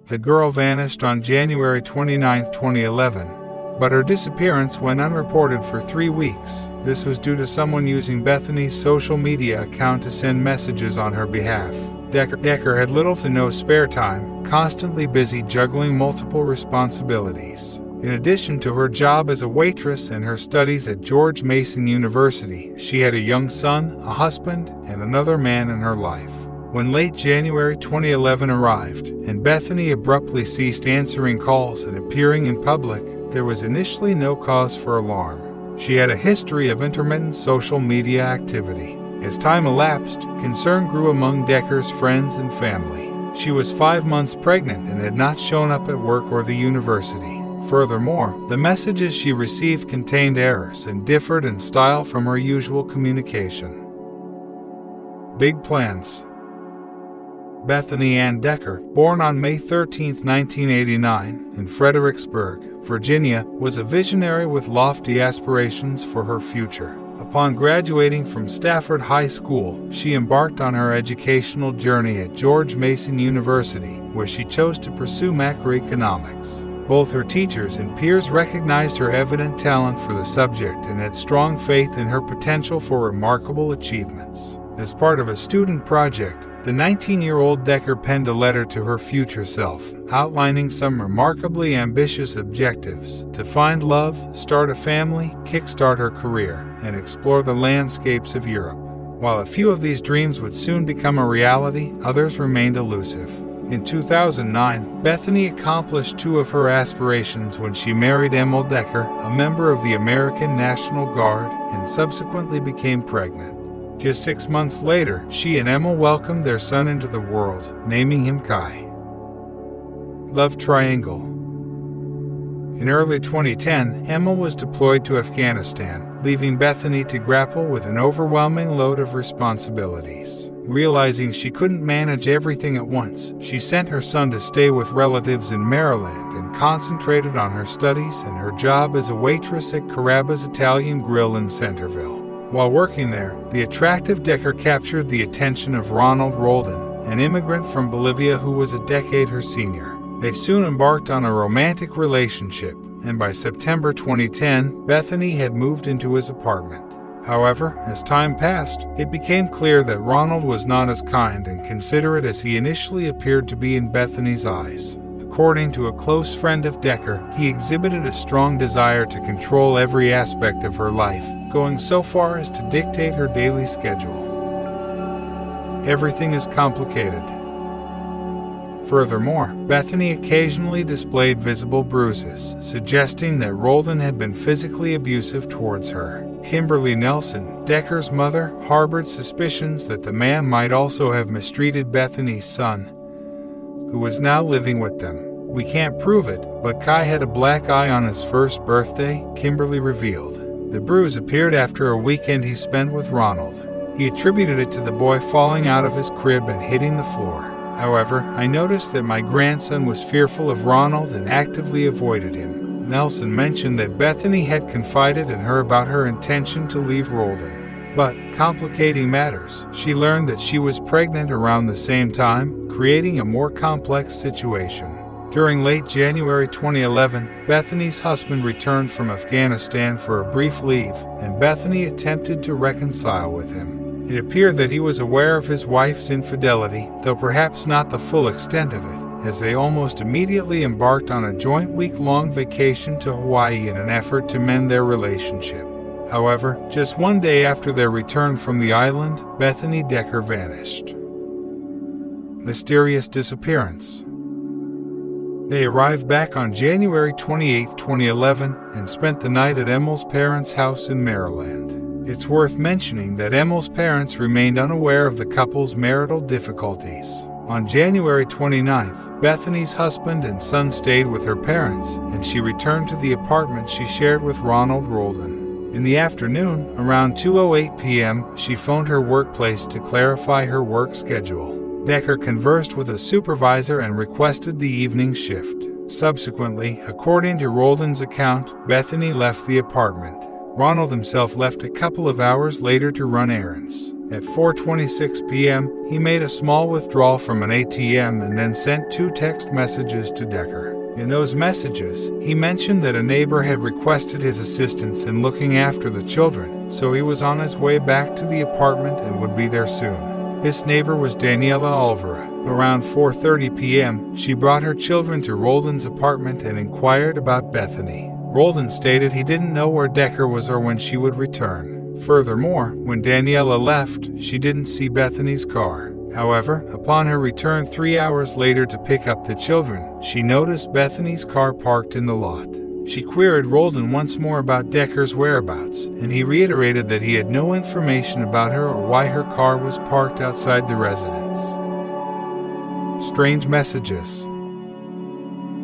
The girl vanished on January 29, 2011, but her disappearance went unreported for 3 weeks. This was due to someone using Bethany's social media account to send messages on her behalf. Decker had little to no spare time, constantly busy juggling multiple responsibilities. In addition to her job as a waitress and her studies at George Mason University, she had a young son, a husband, and another man in her life. When late January 2011 arrived, and Bethany abruptly ceased answering calls and appearing in public, there was initially no cause for alarm. She had a history of intermittent social media activity. As time elapsed, concern grew among Decker's friends and family. She was 5 months pregnant and had not shown up at work or the university. Furthermore, the messages she received contained errors and differed in style from her usual communication. Big plans. Bethany Ann Decker, born on May 13, 1989, in Fredericksburg, Virginia, was a visionary with lofty aspirations for her future. Upon graduating from Stafford High School, she embarked on her educational journey at George Mason University, where she chose to pursue macroeconomics. Both her teachers and peers recognized her evident talent for the subject and had strong faith in her potential for remarkable achievements. As part of a student project, the 19-year-old Decker penned a letter to her future self, outlining some remarkably ambitious objectives: to find love, start a family, kickstart her career, and explore the landscapes of Europe. While a few of these dreams would soon become a reality, others remained elusive. In 2009, Bethany accomplished 2 of her aspirations when she married Emil Decker, a member of the American National Guard, and subsequently became pregnant. Just 6 months later, she and Emil welcomed their son into the world, naming him Kai. Love triangle. In early 2010, Emil was deployed to Afghanistan, leaving Bethany to grapple with an overwhelming load of responsibilities. Realizing she couldn't manage everything at once, she sent her son to stay with relatives in Maryland and concentrated on her studies and her job as a waitress at Carrabba's Italian Grill in Centerville. While working there, the attractive Decker captured the attention of Ronald Roldan, an immigrant from Bolivia who was a decade her senior. They soon embarked on a romantic relationship, and by September 2010, Bethany had moved into his apartment. However, as time passed, it became clear that Ronald was not as kind and considerate as he initially appeared to be in Bethany's eyes. According to a close friend of Decker, he exhibited a strong desire to control every aspect of her life, going so far as to dictate her daily schedule. Everything is complicated. Furthermore, Bethany occasionally displayed visible bruises, suggesting that Roldan had been physically abusive towards her. Kimberly Nelson, Decker's mother, harbored suspicions that the man might also have mistreated Bethany's son, who was now living with them. "We can't prove it, but Kai had a black eye on his first birthday," Kimberly revealed. The bruise appeared after a weekend he spent with Ronald. He attributed it to the boy falling out of his crib and hitting the floor. "However, I noticed that my grandson was fearful of Ronald and actively avoided him." Nelson mentioned that Bethany had confided in her about her intention to leave Roldan. But, complicating matters, she learned that she was pregnant around the same time, creating a more complex situation. During late January 2011, Bethany's husband returned from Afghanistan for a brief leave, and Bethany attempted to reconcile with him. It appeared that he was aware of his wife's infidelity, though perhaps not the full extent of it, as they almost immediately embarked on a joint week-long vacation to Hawaii in an effort to mend their relationship. However, just 1 day after their return from the island, Bethany Decker vanished. Mysterious disappearance. They arrived back on January 28, 2011, and spent the night at Emil's parents' house in Maryland. It's worth mentioning that Emil's parents remained unaware of the couple's marital difficulties. On January 29th, Bethany's husband and son stayed with her parents, and she returned to the apartment she shared with Ronald Roldan. In the afternoon, around 2:08 p.m., she phoned her workplace to clarify her work schedule. Decker conversed with a supervisor and requested the evening shift. Subsequently, according to Roldan's account, Bethany left the apartment. Ronald himself left a couple of hours later to run errands. At 4:26 p.m., he made a small withdrawal from an ATM and then sent 2 text messages to Decker. In those messages, he mentioned that a neighbor had requested his assistance in looking after the children, so he was on his way back to the apartment and would be there soon. This neighbor was Daniela Alvara. Around 4:30 p.m., she brought her children to Roldan's apartment and inquired about Bethany. Roldan stated he didn't know where Decker was or when she would return. Furthermore, when Daniela left, she didn't see Bethany's car. However, upon her return 3 hours later to pick up the children, she noticed Bethany's car parked in the lot. She queried Roldan once more about Decker's whereabouts, and he reiterated that he had no information about her or why her car was parked outside the residence. Strange messages.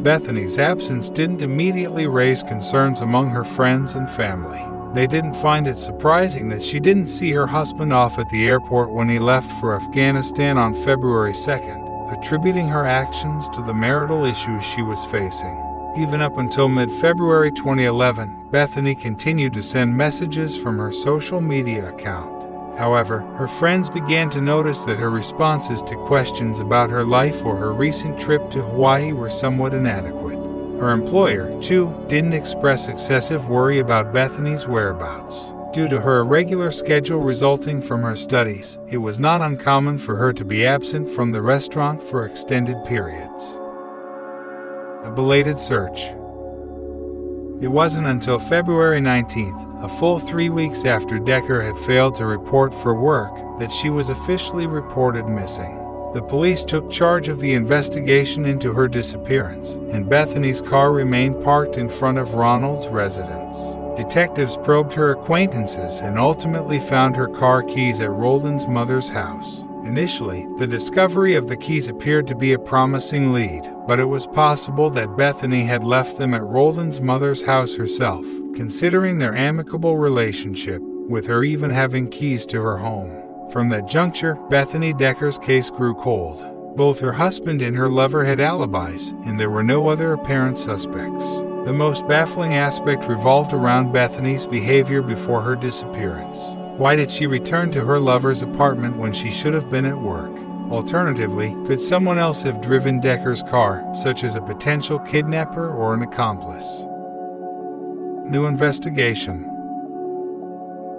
Bethany's absence didn't immediately raise concerns among her friends and family. They didn't find it surprising that she didn't see her husband off at the airport when he left for Afghanistan on February 2nd, attributing her actions to the marital issues she was facing. Even up until mid-February 2011, Bethany continued to send messages from her social media account. However, her friends began to notice that her responses to questions about her life or her recent trip to Hawaii were somewhat inadequate. Her employer, too, didn't express excessive worry about Bethany's whereabouts. Due to her irregular schedule resulting from her studies, it was not uncommon for her to be absent from the restaurant for extended periods. A belated search. It wasn't until February 19th, a full 3 weeks after Decker had failed to report for work, that she was officially reported missing. The police took charge of the investigation into her disappearance, and Bethany's car remained parked in front of Ronald's residence. Detectives probed her acquaintances and ultimately found her car keys at Roldan's mother's house. Initially, the discovery of the keys appeared to be a promising lead, but it was possible that Bethany had left them at Roldan's mother's house herself, considering their amicable relationship, with her even having keys to her home. From that juncture, Bethany Decker's case grew cold. Both her husband and her lover had alibis, and there were no other apparent suspects. The most baffling aspect revolved around Bethany's behavior before her disappearance. Why did she return to her lover's apartment when she should have been at work? Alternatively, could someone else have driven Decker's car, such as a potential kidnapper or an accomplice? New investigation.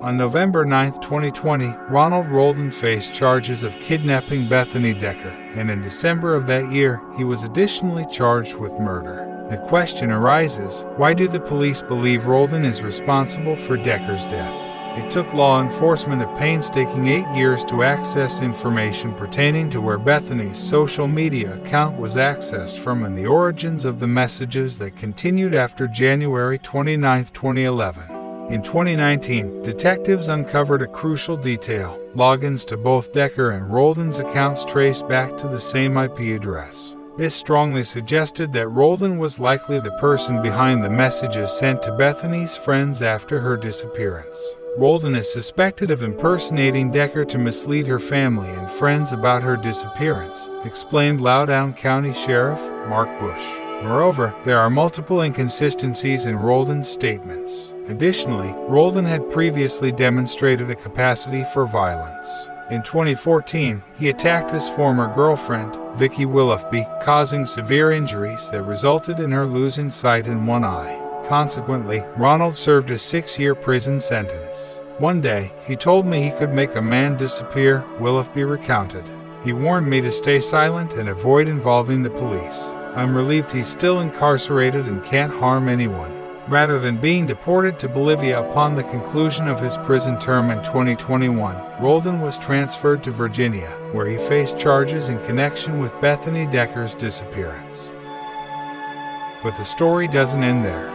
On November 9, 2020, Ronald Roldan faced charges of kidnapping Bethany Decker, and in December of that year, he was additionally charged with murder. The question arises, why do the police believe Roldan is responsible for Decker's death? It took law enforcement a painstaking 8 years to access information pertaining to where Bethany's social media account was accessed from and the origins of the messages that continued after January 29, 2011. In 2019, detectives uncovered a crucial detail. Logins to both Decker and Roldan's accounts traced back to the same IP address. This strongly suggested that Roldan was likely the person behind the messages sent to Bethany's friends after her disappearance. Roldan is suspected of impersonating Decker to mislead her family and friends about her disappearance, explained Loudoun County Sheriff Mark Bush. Moreover, there are multiple inconsistencies in Roldan's statements. Additionally, Roldan had previously demonstrated a capacity for violence. In 2014, he attacked his former girlfriend, Vicki Willoughby, causing severe injuries that resulted in her losing sight in one eye. Consequently, Ronald served a 6-year prison sentence. One day, he told me he could make a man disappear, Willoughby recounted. He warned me to stay silent and avoid involving the police. I'm relieved he's still incarcerated and can't harm anyone. Rather than being deported to Bolivia upon the conclusion of his prison term in 2021, Roldan was transferred to Virginia, where he faced charges in connection with Bethany Decker's disappearance. But the story doesn't end there.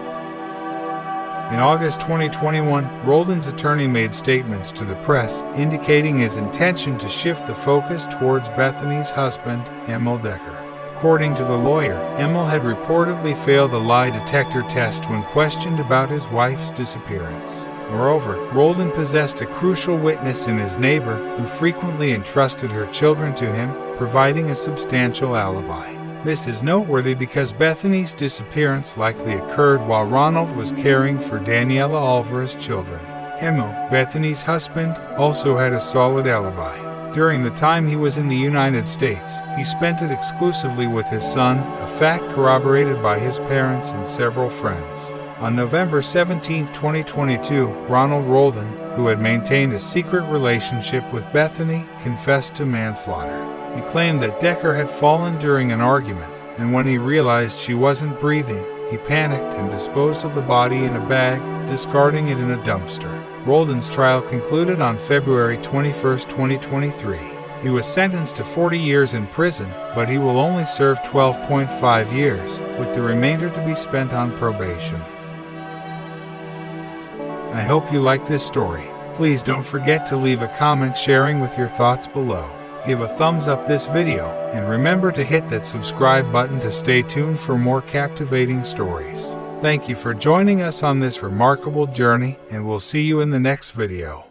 In August 2021, Roldan's attorney made statements to the press indicating his intention to shift the focus towards Bethany's husband, Emil Decker. According to the lawyer, Emil had reportedly failed a lie detector test when questioned about his wife's disappearance. Moreover, Roldan possessed a crucial witness in his neighbor, who frequently entrusted her children to him, providing a substantial alibi. This is noteworthy because Bethany's disappearance likely occurred while Ronald was caring for Daniela Alvarez's children. Emu, Bethany's husband, also had a solid alibi. During the time he was in the United States, he spent it exclusively with his son, a fact corroborated by his parents and several friends. On November 17, 2022, Ronald Roldan, who had maintained a secret relationship with Bethany, confessed to manslaughter. He claimed that Decker had fallen during an argument, and when he realized she wasn't breathing, he panicked and disposed of the body in a bag, discarding it in a dumpster. Roldan's trial concluded on February 21, 2023. He was sentenced to 40 years in prison, but he will only serve 12.5 years, with the remainder to be spent on probation. I hope you liked this story. Please don't forget to leave a comment sharing with your thoughts below. Give a thumbs up this video, and remember to hit that subscribe button to stay tuned for more captivating stories. Thank you for joining us on this remarkable journey, and we'll see you in the next video.